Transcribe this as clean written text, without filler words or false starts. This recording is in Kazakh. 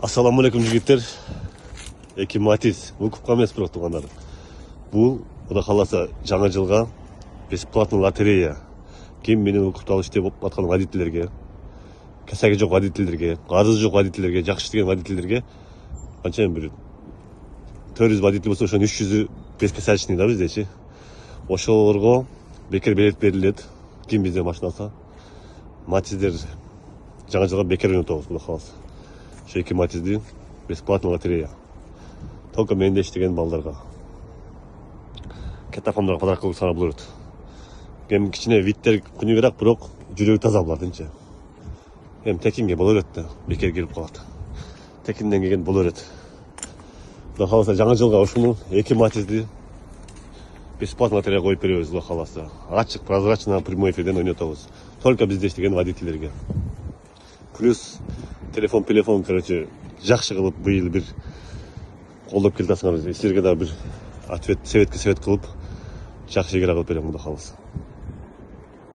Assalamu alaikum жигиттер. Эки Матис. Бул купка эмес бирок туугандар. Бул Кудай кааласа жаңы жылга бесплатный лотерея. Ким менен укукту алыш деп аткан водительдерге, кесаги жок водительдерге, арызы жок водительдерге, жакшы иштеген водительдерге канча бир 400 водитель болсо ошонун 300-ü бескесачный да биздечи. Ошолорго бекер билет берилет. Ким бизден машина алса, Матиздер жаңы жылга бекер ойнотобуз Кудай кааласа. Ошо эки Матизди бесплатный лотерея. Только менде иштеген балдарга. Кетафамдарга подарок кылып санап болот. Эми кичине виттер күнүгөрөөк, бирок жүрөгү таза булардынчы. Эми текинге боло берет да, бекер кирип калат. Текинден келген боло берет. Кудай кааласа жаңы жылга ушуну эки Матизди бесплатный лотерея коюп беребиз, Кудай кааласа. Ачык, прозрачно, прямой эфирден ойнотобуз. Только бизде иштеген водительдерге. Плюс телефон, короче, жакшы кылып быйыл бир колдоп келатсыңар. Силерге да бир ответ, совет кылып жакшы эгер кылып берем, Кудай кааласа.